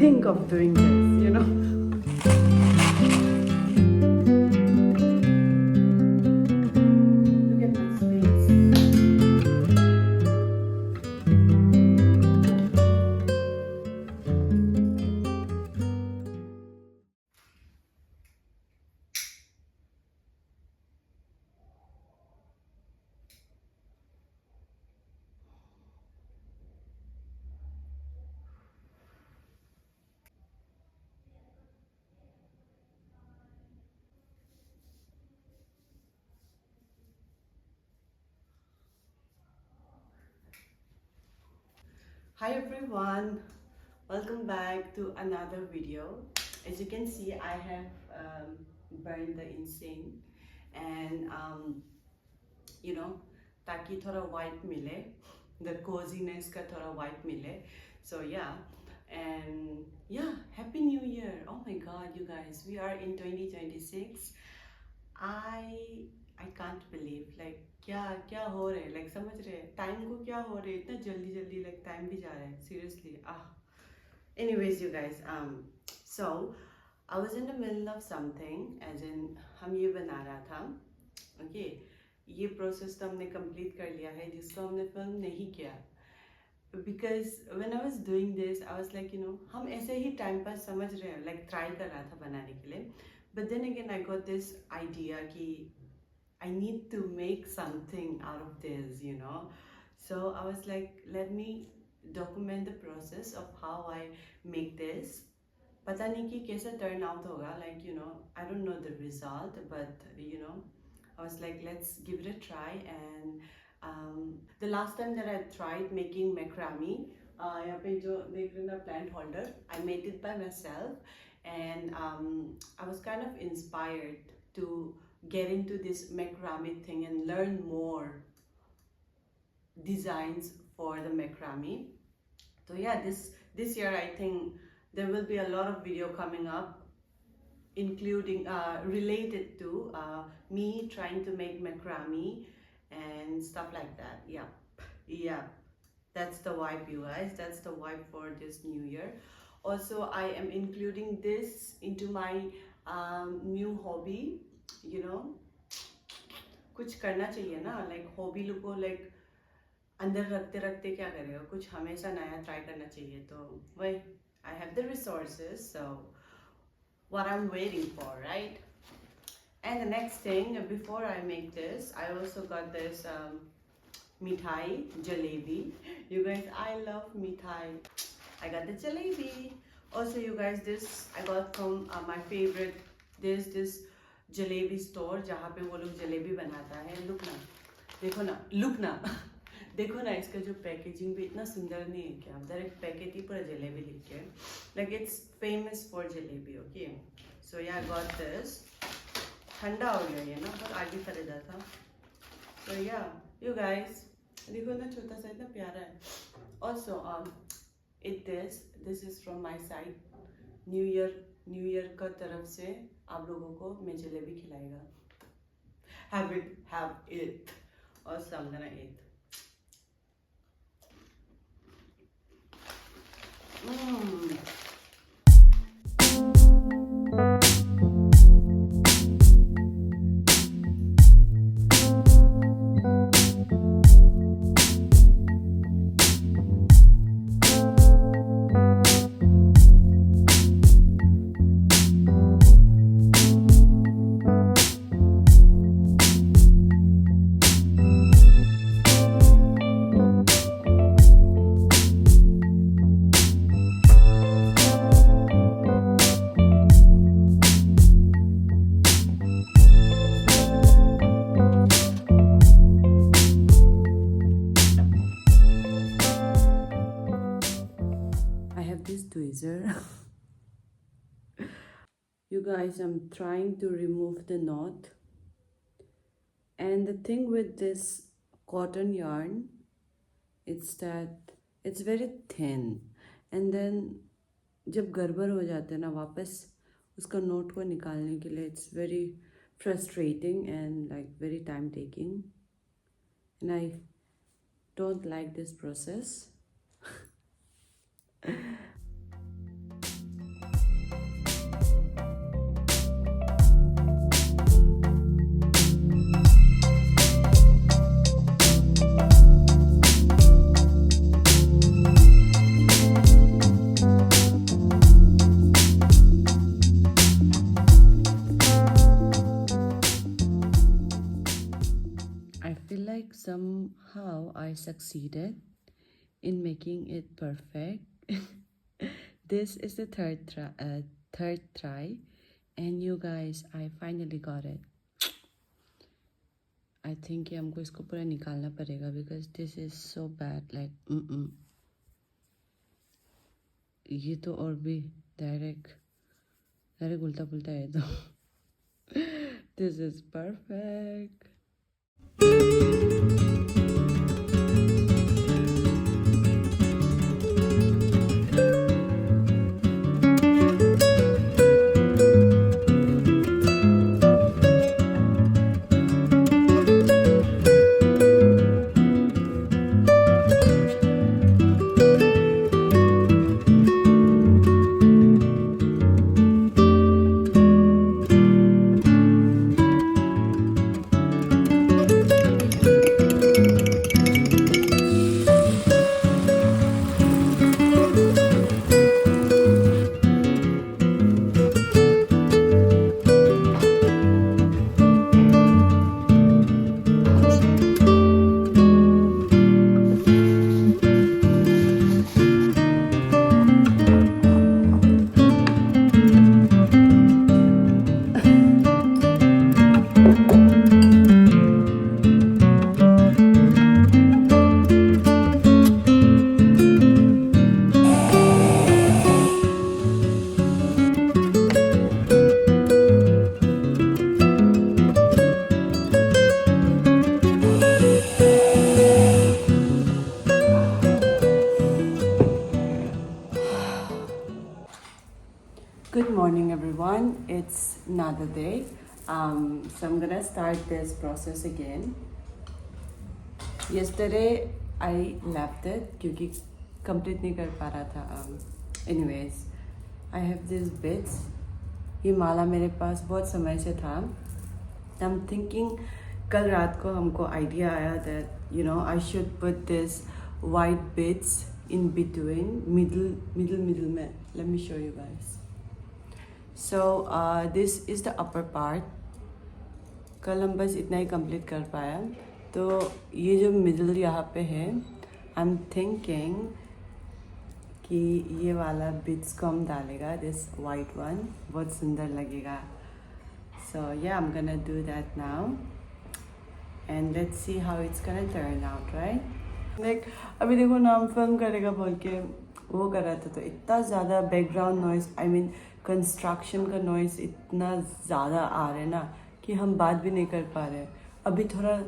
think of doing this, you know. Look at my space. Hi everyone, welcome back to another video. As you can see, I have burned the insane and you know, ताकि थोड़ा white मिले, the coziness का थोड़ा white मिले. So yeah, and yeah, Happy New Year. Oh my God, you guys, we are in 2026. I can't believe like क्या क्या हो रहा है, like समझ रहे हैं टाइम को क्या हो रहा है, इतना जल्दी जल्दी like टाइम भी जा रहा है seriously. Anyways, you guys, so I was in the middle of something, as in हम ये बना रहा था. Okay, ये प्रोसेस तो हमने कंप्लीट कर लिया है जिसको हमने फिल्म नहीं किया. Because when I was doing this, I was like, you know, हम ऐसे ही टाइम पास समझ रहे हैं, like ट्राई कर रहा था बनाने के लिए. But then again, I got this idea कि I need to make something out of this, you know. So I was like, let me document the process of how I make this. पता नहीं कि कैसा turn out होगा, like, you know, I don't know the result, but you know, I was like, let's give it a try. And the last time that I tried making macrame, यहाँ पे जो देख रहे हैं ना plant holder, I made it by myself, and I was kind of inspired to get into this macrame thing and learn more designs for the macrame. So yeah, this year I think there will be a lot of video coming up, including related to me trying to make macrame and stuff like that. Yeah, that's the vibe, you guys. That's the vibe for this new year. Also, I am including this into my new hobby. You know, कुछ करना चाहिए ना, like hobby लोग को like अंदर रखते रखते क्या करेगा, कुछ हमेशा नया ट्राई करना चाहिए. तो वही, I have the resources, so what I'm waiting for, right? And the next thing, before I make this, I also got this mithai, jalebi. You guys, I love mithai. I got the jalebi. Also, you guys, this I got from my favorite. There's this jalebi store जहाँ पे वो लोग जलेबी बनाता है. Look ना, देखो ना, look ना. देखो ना, इसका जो पैकेजिंग भी इतना सुंदर नहीं है क्या? डायरेक्ट पैकेट ही पूरा जलेबी लिख के. Like it's famous for jalebi, okay? So yeah, I got this. ठंडा हो गया ये ना, पर आगे खरीदा था. So yeah, you guys, देखो ना छोटा सा इतना प्यारा है. Also, this is from my side. New Year का तरफ से आप लोगों को मैं जलेबी खिलाएगा. Have it. Also, I'm gonna eat. Mmm. I have this tweezer. You guys, I'm trying to remove the knot. And the thing with this cotton yarn, it's that it's very thin. And then जब गड़बड़ हो जाते हैं ना वापस उसका note को निकालने के लिए, it's very frustrating and like very time taking. And I don't like this process. somehow I succeeded in making it perfect. This is the third try, and you guys, I finally got it. I think कि हमको इसको पूरा निकालना पड़ेगा because this is so bad. Like ये तो और भी डायरेक्ट उल्टा पुल्टा है तो this is perfect. Good morning everyone, it's another day. So I'm gonna start this process again. Yesterday I left it क्योंकि complete नहीं कर पा रहा था. Anyways, I have these bits. ये माला मेरे पास बहुत समय से था. I'm thinking कल रात को हमको idea आया that you know I should put this white bits in between middle में. Let me show you guys. So this is the upper part. कल हम बस इतना ही complete कर पाया. तो ये जो middle यहाँ पे है, I'm thinking कि ये वाला bits को हम डालेगा, this white one, बहुत सुंदर लगेगा. So yeah, I'm gonna do that now, and let's see how it's gonna turn out, right? Like अभी देखो ना हम film करेगा बोल के वो कर रहा था तो इतना ज़्यादा background noise, I mean construction का नॉइस इतना ज़्यादा आ रहा है ना कि हम बात भी नहीं कर पा रहे. अभी थोड़ा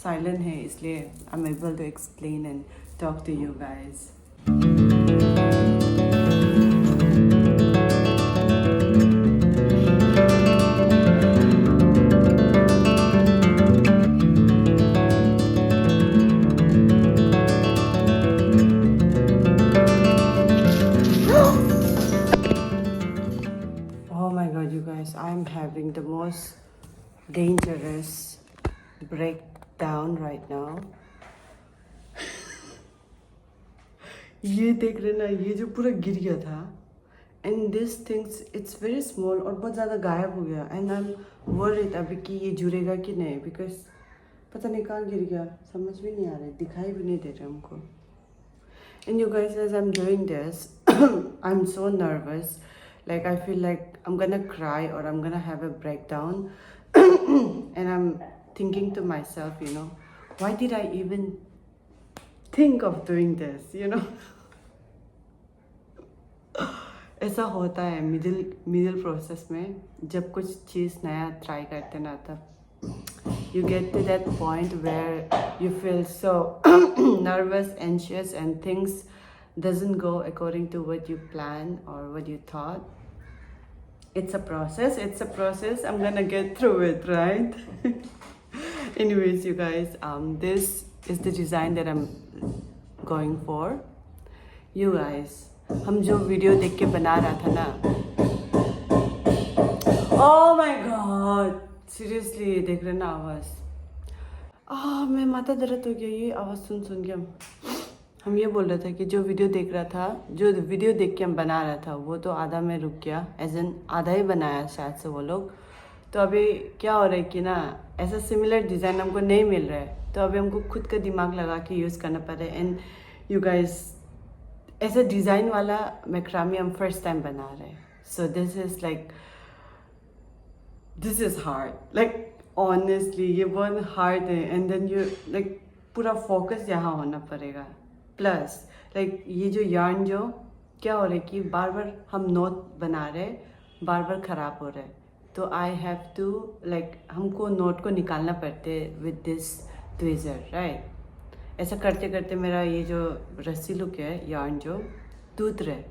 साइलेंट है इसलिए I am able to explain and talk to you guys. I'm having the most dangerous breakdown right now. ये देख रहे ना, ये जो पूरा गिर गया था, and this things it's very small और बहुत ज़्यादा गायब हो गया, and I'm worried अभी कि ये जुड़ेगा कि नहीं because पता नहीं कहाँ गिर गया, समझ भी नहीं आ रहा है, दिखाई भी नहीं दे रहा हमको. And you guys, as I'm doing this, I'm so nervous. Like I feel like I'm gonna cry or I'm gonna have a breakdown. And I'm thinking to myself, you know, why did I even think of doing this, you know? ऐसा होता है middle process में जब कुछ चीज़ नया try करते ना तब you get to that point where you feel so nervous, anxious, and things doesn't go according to what you planned or what you thought. It's a process. I'm gonna get through it, right? Anyways, you guys, this is the design that I'm going for. You guys, हम जो video देख के बना रहा था ना, oh my god, seriously, देख रहे ना आवाज़, मैं माथा दर्द हो गया ये आवाज़ सुन के. हम ये बोल रहे थे कि जो वीडियो देख के हम बना रहा था वो तो आधा में रुक गया, एज एन आधा ही बनाया शायद से वो लोग. तो अभी क्या हो रहा है कि ना ऐसा सिमिलर डिज़ाइन हमको नहीं मिल रहा है, तो अभी हमको खुद का दिमाग लगा के यूज़ करना पड़ रहा है। एंड यू गाइस, ऐसा डिज़ाइन वाला मैक्रामी हम फर्स्ट टाइम बना रहे हैं, so this is hard, like honestly ये बहुत हार्ड है। एंड देन यू लाइक पूरा फोकस यहाँ होना पड़ेगा। प्लस लाइक ये जो यार्न जो क्या हो रहा है कि बार बार हम नोट बना रहे, बार बार ख़राब हो रहा है, तो आई हैव टू लाइक हमको नोट को निकालना पड़ते विद दिस ट्विज़र, राइट। ऐसा करते करते मेरा ये जो रस्सी लुक है यार्न जो टूट रहा है,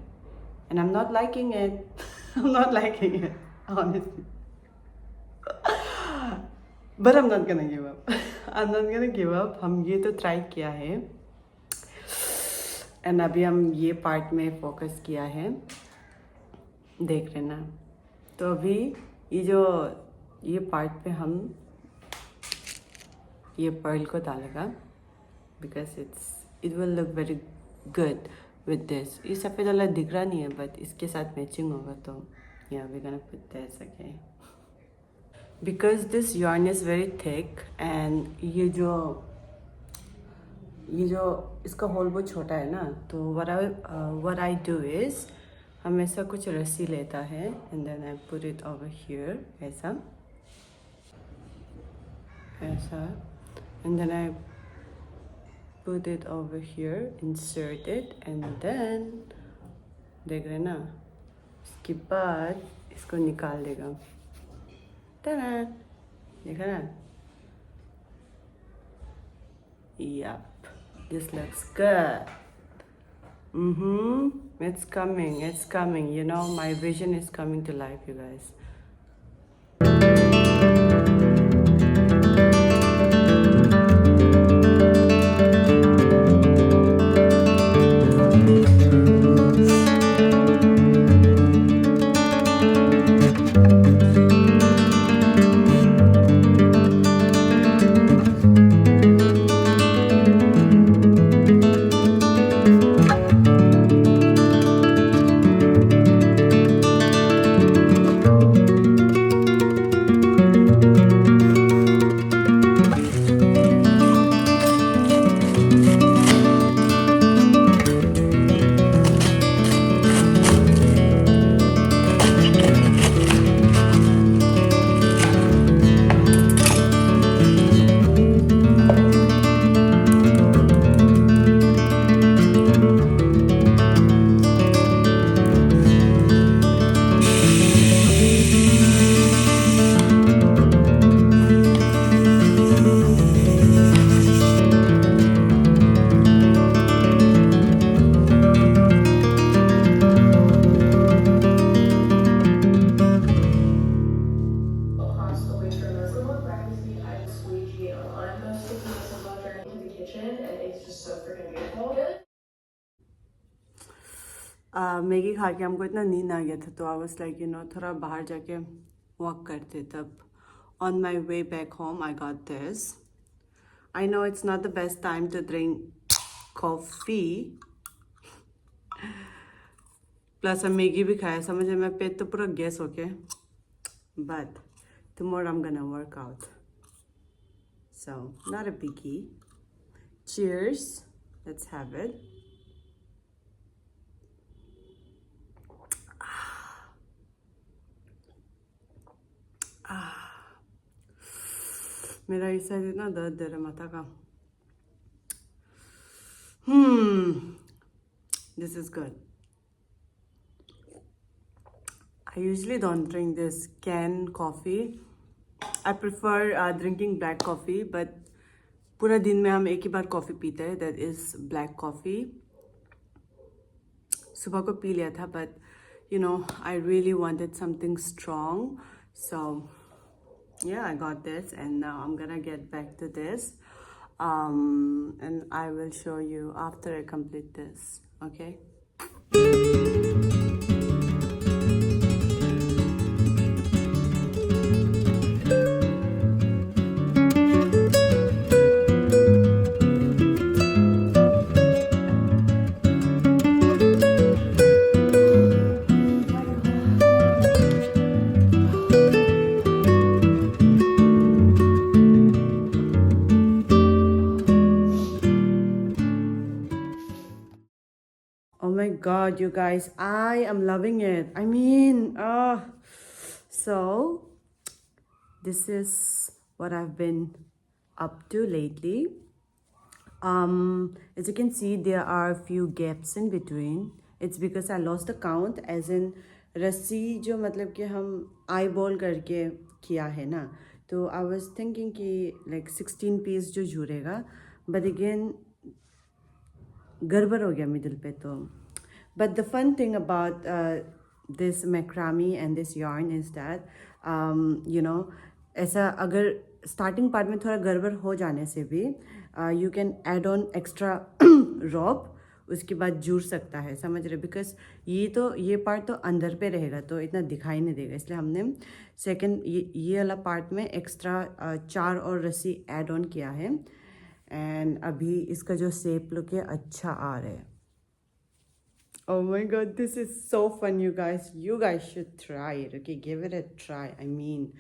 and I am not liking it I am not liking it honestly, but I am not gonna give up I am not gonna give up. हम ये तो ट्राई किया है, एंड अभी हम ये पार्ट में फोकस किया है, देख रहे ना। तो अभी ये पार्ट पे हम ये पर्ल को डालेगा, because it will look very good with this. ये सफ़ेद वाला दिख रहा नहीं है, बट इसके साथ मैचिंग होगा, तो या we gonna put this again, because this yarn is very thick. And ये जो इसका होल बहुत छोटा है ना, तो what I do is हम ऐसा कुछ रस्सी लेता है, and then I put it over here, ऐसा and then I put it over here, insert it, and then देख रहे ना, इसके बाद इसको निकाल देगा, टा देखा ना। Yep, this looks good. It's coming. You know, my vision is coming to life, you guys. Maggi खा के हमको इतना नींद आ गया था, तो आई वाज लाइक थोड़ा बाहर जाके वॉक करते। तब on my way back home I got this. I know it's not the best time to drink coffee, plus Maggi भी खाया, समझे, मैं पेट तो पूरा गैस हो गया, but tomorrow I'm gonna work out, so not a biggie. Cheers, let's have it. मेरा इस साइड इतना दर्द दे रहा माथा का। This is good. I usually don't drink this canned coffee. I prefer drinking black coffee, but पूरा दिन में हम एक ही बार कॉफ़ी पीते हैं, that is black coffee. सुबह को पी लिया था, but I really wanted something strong, so yeah, I got this, and now I'm gonna get back to this, and I will show you after I complete this, okay? god, you guys, I am loving it. I mean, so this is what I've been up to lately. As you can see, there are a few gaps in between. It's because I lost the count, as in रस्सी जो मतलब कि हम eye ball करके किया है ना, तो आई वॉज थिंकिंग कि लाइक 16 पीस जो जुड़ेगा, बट अगेन गड़बड़ हो गया मिडिल पे तो. But the fun thing about this macramé and this yarn is that you know, ऐसा अगर स्टार्टिंग पार्ट में थोड़ा गड़बड़ हो जाने से भी you can add on extra rope, उसके बाद जुड़ सकता है, समझ रहे? बिकॉज ये पार्ट तो अंदर पे रहेगा तो इतना दिखाई नहीं देगा, इसलिए हमने सेकंड ये वाला पार्ट में एक्स्ट्रा 4 और रस्सी ऐड ऑन किया है. एंड अभी इसका जो शेप लुक है अच्छा आ रहा है. Oh my god, this is so fun, you guys. You guys should try it. Okay, give it a try. I mean,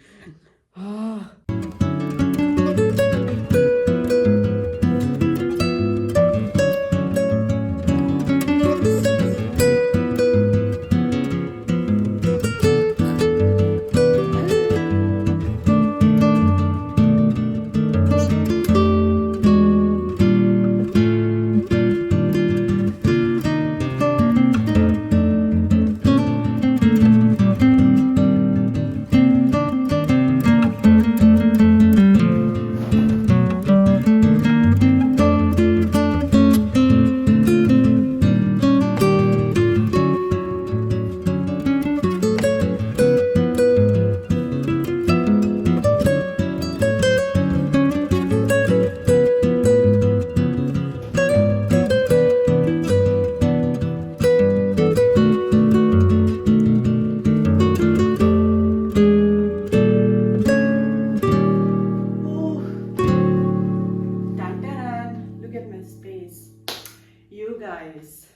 you guys,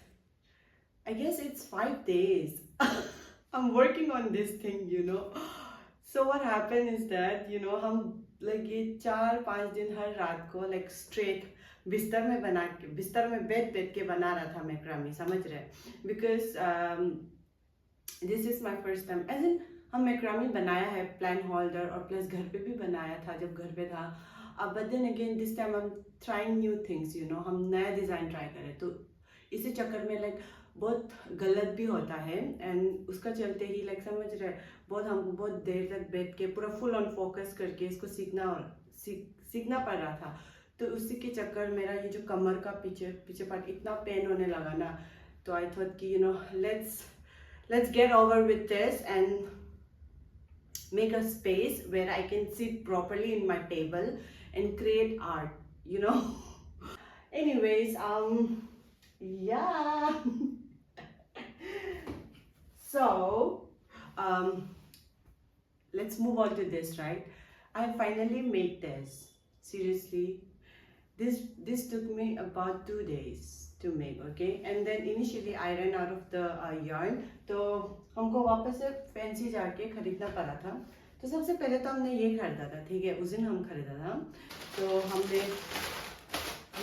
I guess it's 5 days. I'm working on this thing, you know. So what happened is that, you know, हम like ये 4-5 दिन हर रात को like straight बिस्तर में बैठ के बना रहा था मैक्रामी, समझ रहे? Because this is my first time, as in हम मैक्रामी बनाया है प्लान होल्डर और प्लस घर पे भी बनाया था जब घर पे था. अब but then again this time I'm trying new things, you know, हम नया डिज़ाइन ट्राई करें, तो इसी चक्कर में लाइक बहुत गलत भी होता है. एंड उसका चलते ही लाइक समझ रहे, बहुत हमको बहुत देर तक बैठ के पूरा फुल ऑन फोकस करके इसको सीखना पड़ रहा था. तो उसी के चक्कर मेरा ये जो कमर का पीछे पार्ट इतना पेन होने लगा ना, तो आई थॉट कि you know let's get over with this and make a space where I can sit properly in my table and create art, you know. Anyways, yeah. So let's move on to this, right? I finally made this. Seriously, this took me about 2 days to make, okay? And then initially I ran out of the yarn, तो हमको वापस से fancy जाके खरीदना पड़ा था. तो सबसे पहले तो हमने ये खरीदा था, ठीक है, उस दिन हम खरीदा था. तो हमने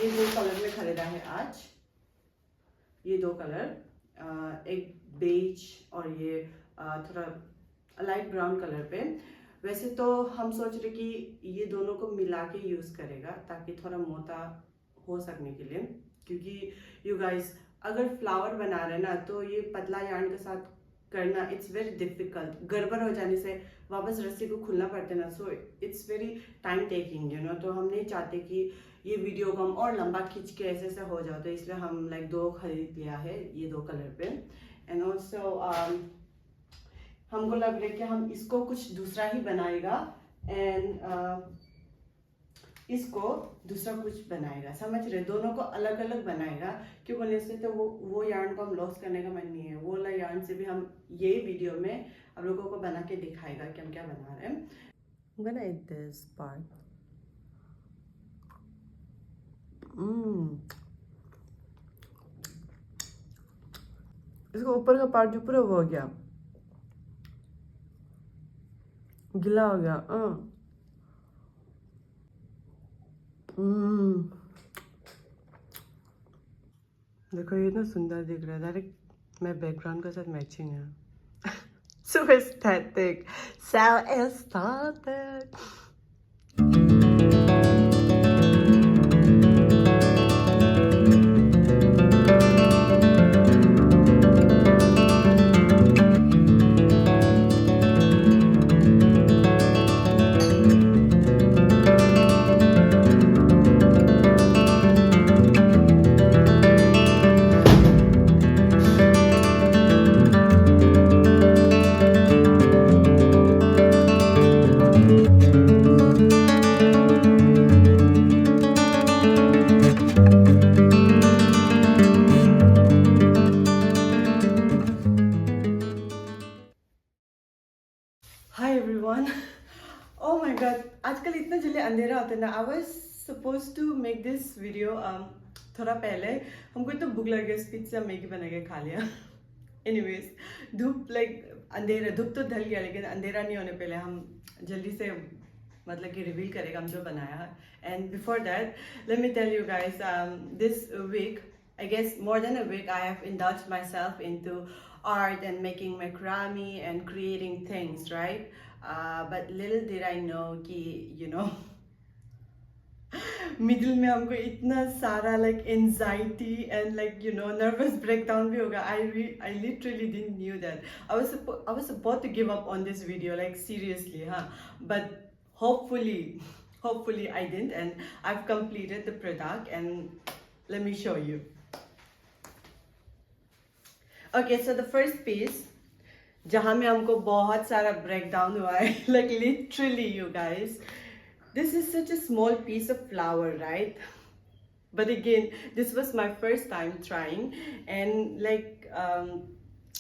ये 2 कलर में खरीदा है आज, ये 2 कलर, एक बेज और ये थोड़ा लाइट ब्राउन कलर पे. वैसे तो हम सोच रहे कि ये दोनों को मिला के यूज़ करेगा ताकि थोड़ा मोटा हो सकने के लिए, क्योंकि यू गाइस अगर फ्लावर बना रहे ना तो ये पतला यार्न के साथ करना इट्स वेरी डिफिकल्ट. गड़बड़ हो जाने से वापस रस्सी को खुलना पड़ता ना, so it's very time taking, you know. तो हम नहीं चाहते कि ये वीडियो को हम और लंबा खींच के ऐसे हो जाओ, तो इसलिए हम लाइक 2 खरीद लिया है ये 2 कलर पे. एंड ऑल्सो हमको लग रहा है कि हम इसको कुछ दूसरा ही बनाएगा एंड इसको दूसरा कुछ बनाएगा, समझ रहे? दोनों को अलग अलग बनाएगा. क्यों बोलने से तो वो यार्न को हम लॉस करने का मन नहीं है. वो वाला यार्न से भी हम यही वीडियो में आप लोगों को बना के दिखाएगा कि हम क्या बना रहे हैं. I'm gonna eat this part. इसको ऊपर का पार्ट जो पूरा वो हो गया, गिला हो गया. देखो ये इतना सुंदर दिख रहा है. डायरेक्ट मैं बैकग्राउंड के साथ मैचिंग है. So aesthetic. So aesthetic. Hi everyone. Oh my god. आजकल इतना जल्दी अंधेरा होता है ना. I was supposed to make this video थोड़ा पहले. हमको इतना भूख लग गया, स्पीड से मैगी बना के खा लिया. Anyways, धूप अंधेरा, धूप तो ढल गया लेकिन अंधेरा नहीं होने पहले हम जल्दी से मतलब कि रिवील करेगा हम जो बनाया. And before that, let me tell you guys, this week, I guess more than a week, I have indulged myself into art and making macrame and creating things, right? But little did I know कि you know middle में हमको इतना सारा anxiety and nervous breakdown भी होगा. I literally didn't knew that. I was about to give up on this video, like seriously, huh? But hopefully I didn't, and I've completed the product, and let me show you. Okay, so the first piece जहाँ में हमको बहुत सारा breakdown हुआ है, like literally you guys, this is such a small piece of flour, right? But again, this was my first time trying, and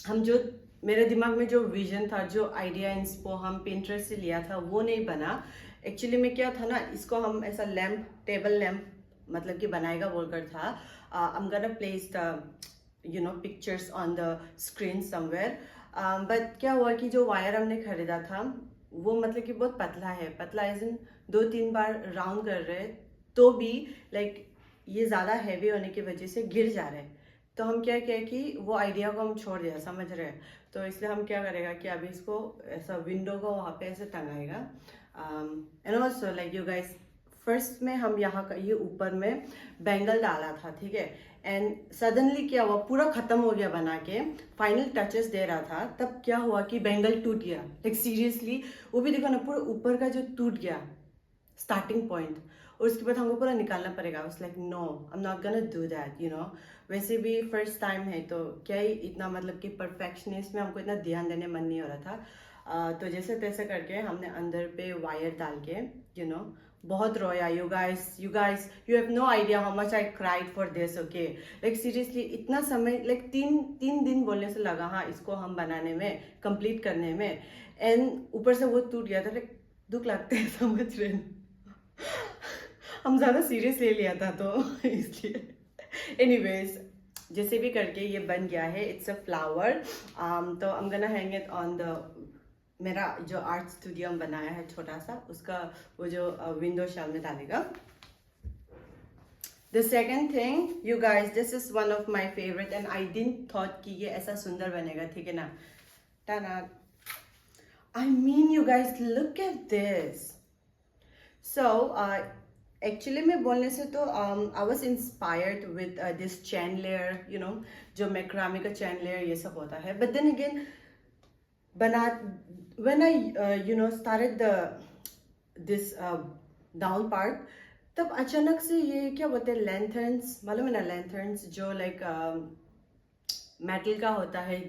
हम जो मेरे दिमाग में जो विजन था, जो आइडिया इंस्पो हम Pinterest से लिया था, वो नहीं बना. एक्चुअली में क्या था ना, इसको हम ऐसा लैम्प, टेबल लैम्प मतलब कि बनाएगा बोलकर था. I'm gonna place the pictures on the screen somewhere. But क्या हुआ कि जो वायर हमने खरीदा था वो मतलब कि बहुत पतला है. पतला एज इन 2-3 बार राउंड कर रहे तो भी ये ज़्यादा हैवी होने की वजह से गिर जा रहे. तो हम क्या किया कि वो आइडिया को हम छोड़ दिया, समझ रहे हैं. तो इसलिए हम क्या करेगा कि अभी इसको ऐसा विंडो को वहाँ पे ऐसे टंगाएगा. And also you guys, first में हम यहाँ का ये ऊपर में बैंगल डाला था, ठीक है. एंड सडनली क्या हुआ, पूरा खत्म हो गया बना के, फाइनल टचेस दे रहा था, तब क्या हुआ कि बैंगल टूट गया. सीरियसली वो भी देखो ना, पूरा ऊपर का जो टूट गया स्टार्टिंग पॉइंट, और उसके बाद हमको पूरा निकालना पड़ेगा. उस no, I am not gonna do that. वैसे भी फर्स्ट टाइम है तो क्या ही इतना मतलब कि परफेक्शनिस्ट में हमको इतना ध्यान देने मन नहीं हो रहा था. तो जैसे तैसे करके हमने अंदर पे वायर डाल के बहुत रोया. you guys you have no idea how much I cried for this. okay, seriously इतना समय तीन दिन बोलने से लगा हाँ इसको हम बनाने में, कंप्लीट करने में, एंड ऊपर से वो टूट गया था. दुख लगते हैं, समझ रहे हैं. हम ज़्यादा सीरियस ले लिया था तो इसलिए. एनीवेज, जैसे भी करके ये बन गया है. It's a flower. तो I'm gonna hang it on the मेरा जो आर्ट स्टूडियो बनाया है छोटा सा, उसका वो जो विंडो शेल में डालेगा. The second thing, you guys, this is one of my favorite, and I didn't thought कि ये ऐसा सुंदर बनेगा, ठीक है ना. Ta-da! I mean, you guys, look at this. So, actually मैं बोलने से तो I was inspired with this chain layer, जो मैक्रामी का चैन लेयर ये सब होता है. But then again when I started this down part, तब अचानक से ये क्या बोलते हैं, लैंथर्न्स, मालूम है ना, लैंथर्न्स जो मेटल का होता है,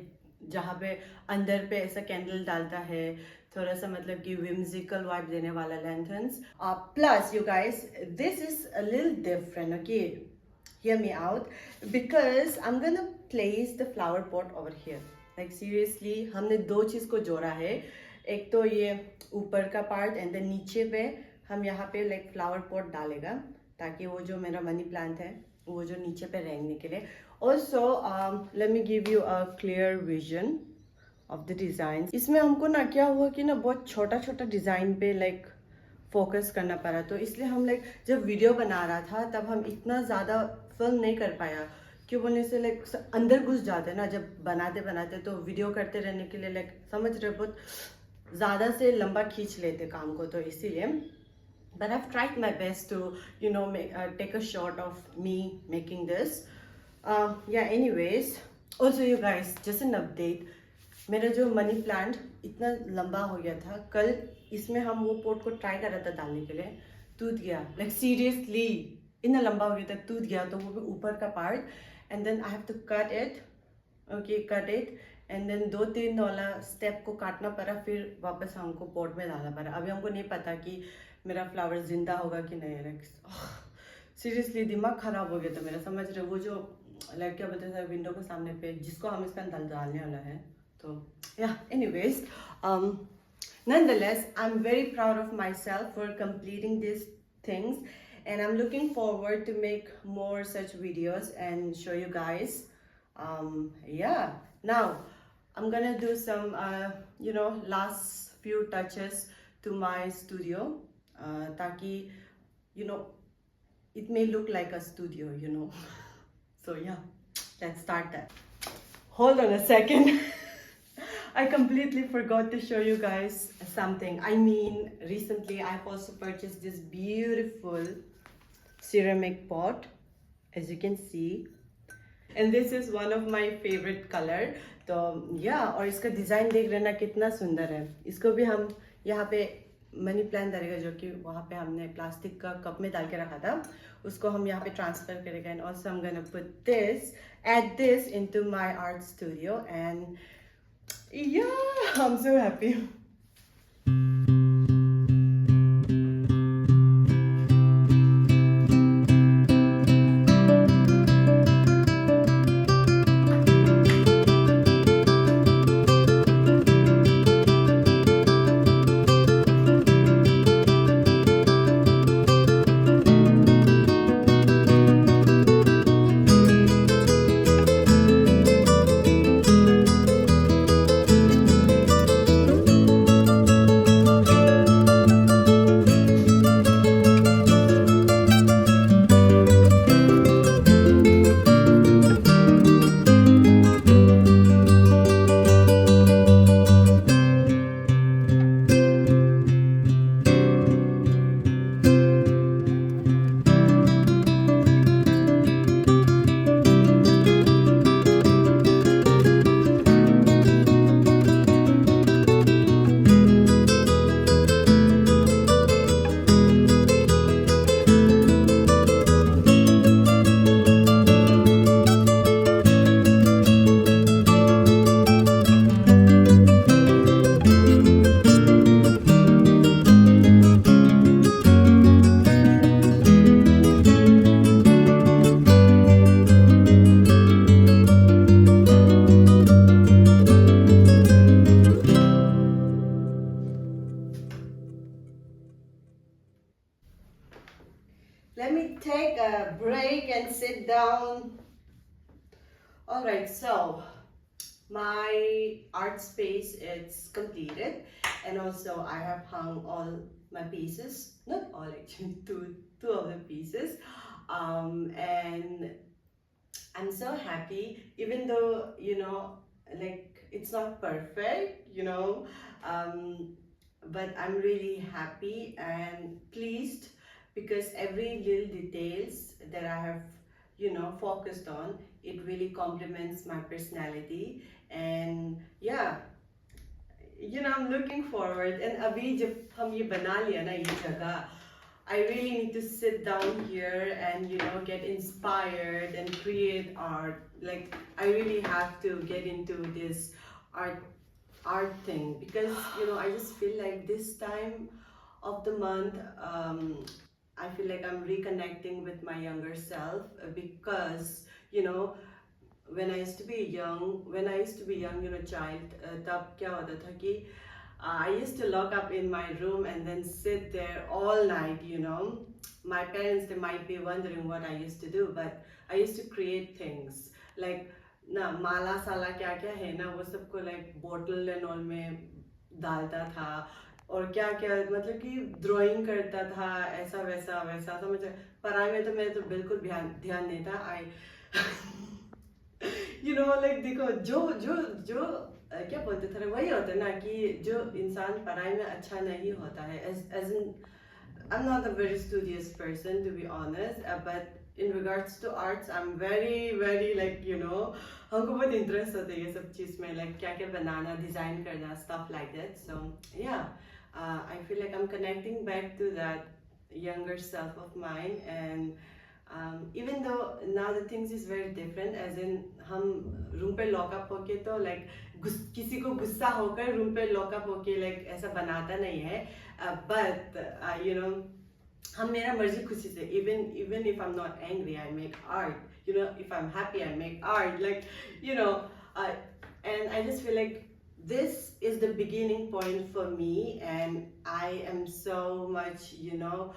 जहाँ पे अंदर पे ऐसा कैंडल डालता है, थोड़ा सा मतलब कि whimsical वाइब देने वाला लैंथर्न्स. Plus you guys, this is a little different. okay, hear me out, because I'm gonna place the flower pot over here. seriously हमने दो चीज़ को जोड़ा है. एक तो ये ऊपर का पार्ट, एंड देन नीचे पे हम यहाँ पे फ्लावर पॉट डालेगा, ताकि वो जो मेरा मनी प्लांट है वो जो नीचे पे रेंगने के लिए. Also let me give you a clear vision of the design. इसमें हमको ना क्या हुआ कि ना बहुत छोटा छोटा डिज़ाइन पे फोकस करना पड़ा. तो इसलिए हम जब वीडियो बना रहा था तब हम इतना ज़्यादा फिल्म नहीं कर पाया. क्यों बोलने से लाइक अंदर घुस जाते हैं ना जब बनाते बनाते, तो वीडियो करते रहने के लिए लाइक समझ रहे बहुत ज़्यादा से लंबा खींच लेते काम को, तो इसीलिए but I've tried my best to take a shot of me making this. Yeah, anyways, also you guys, just an update, मेरा जो मनी प्लांट इतना लंबा हो गया था, कल इसमें हम वो पोट को ट्राई कर रहा था डालने के लिए, टूट गया, लाइक सीरियसली इतना लंबा हो गया था, टूट गया, तो वो भी ऊपर का part, and then I have to cut it, okay cut it, and then 2-3 वाला स्टेप को काटना पड़ा, फिर वापस हमको पोट में डालना पड़ा। अभी हमको नहीं पता कि मेरा फ्लावर जिंदा होगा कि नहीं, लाइक सीरियसली दिमाग खराब हो गया था मेरा, समझ रहे, वो जो लाइक क्या बोलते थे विंडो के सामने पे जिसको हम इसका डालने वाला है, तो yeah, anyways, nonetheless, I'm very proud of myself for completing these things, and I'm looking forward to make more such videos and show you guys. Yeah, now I'm gonna do some last few touches to my studio, taki it may look like a studio, so yeah, let's start that. Hold on a second. I completely forgot to show you guys something. I mean, recently I've also purchased this beautiful ceramic pot, as you can see, and this is one of my favorite color. तो yeah, और इसका design देख रहे ना कितना सुंदर है। इसको भी हम यहाँ पे मनी प्लांट डालेगा, जो कि वहाँ पे हमने प्लास्टिक का कप में डाल के रखा था, उसको हम यहाँ पे ट्रांसफर करेगा, and also I'm gonna add this into my art studio, and yeah, I'm so happy. Let me take a break and sit down. Alright, so my art space is completed, and also I have hung all my pieces, not all actually, two of the pieces, and I'm so happy, even though like it's not perfect, but I'm really happy and pleased, because every little details that I have focused on, it really complements my personality, and yeah, I'm looking forward. And abhi jab hum ye bana liya na ye jagah, I really need to sit down here and get inspired and create art. Like I really have to get into this art thing, because I just feel like this time of the month, I feel like I'm reconnecting with my younger self, because when I used to be young, child, tab kya hota tha ki I used to lock up in my room and then sit there all night, My parents, they might be wondering what I used to do, but I used to create things like ना माला साला क्या क्या है ना, वो सबको like bottle and all में डालता था, और क्या क्या मतलब कि ड्राइंग करता था, ऐसा वैसा वैसा, समझ। पढ़ाई में तो मैं तो बिल्कुल ध्यान नहीं था। you know, like देखो जो जो जो क्या बोलते थे वही होता है ना कि जो इंसान पढ़ाई में अच्छा नहीं होता है, as in I'm not a very studious person to be honest, but in regards to arts I'm very like you know हमको बहुत इंटरेस्ट होता है ये सब चीज़ में, like क्या क्या बनाना, डिज़ाइन करना, stuff like that. So yeah, I feel like I'm connecting back to that younger self of mine, and even though now the things is very different, as in हम room पे lockup होके तो like किसी को गुस्सा होकर room पे lockup होके like ऐसा बनाता नहीं है, but you know हम मेरा मर्जी खुशी से, even if I'm not angry I make art, you know, if I'm happy I make art, like you know, and I just feel like this is the beginning point for me, and I am so much, you know,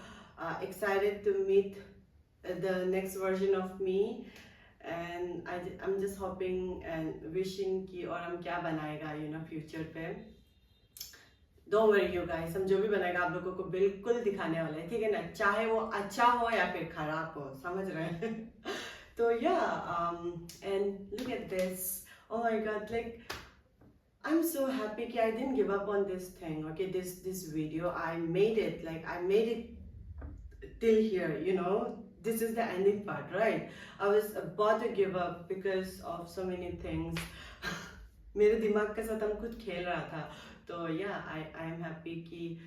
excited to meet the next version of me, and I'm just hoping and wishing कि और हम क्या बनाएगा, you know, future पे. Don't worry you guys, हम जो भी बनाएगा आप लोगों को बिल्कुल दिखाने वाले हैं, ठीक है ना, चाहे वो अच्छा हो या फिर खराब हो, समझ रहे हैं. तो yeah, and look at this, oh my god, like I'm so happy that I didn't give up on this thing, okay, this video. I made it, like I made it till here, you know, this is the ending part, right? I was about to give up because of so many things. मेरे दिमाग के साथ हम कुछ खेल रहा था, तो yeah, I am happy कि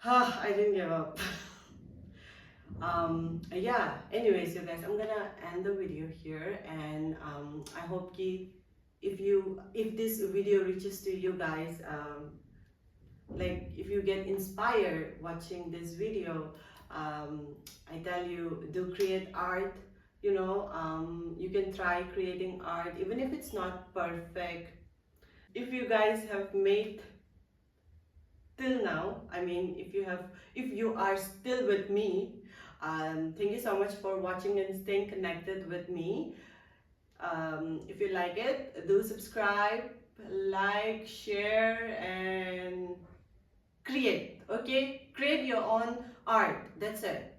I didn't give up. Yeah, anyways you guys, I'm gonna end the video here, and I hope कि if this video reaches to you guys, like if you get inspired watching this video, I tell you, do create art, you know, you can try creating art even if it's not perfect. If you guys have made till now, I mean if you are still with me, thank you so much for watching and staying connected with me. If you like it, do subscribe, like, share, and create, okay, create your own art, that's it.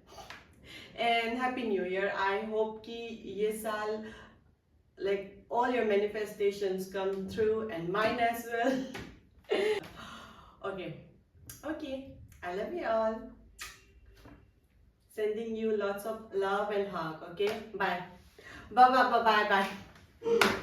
And happy new year. I hope ki ye saal, like all your manifestations come true, and mine as well. Okay, I love you all. Sending you lots of love and hug, okay, bye bye bye bye bye bye.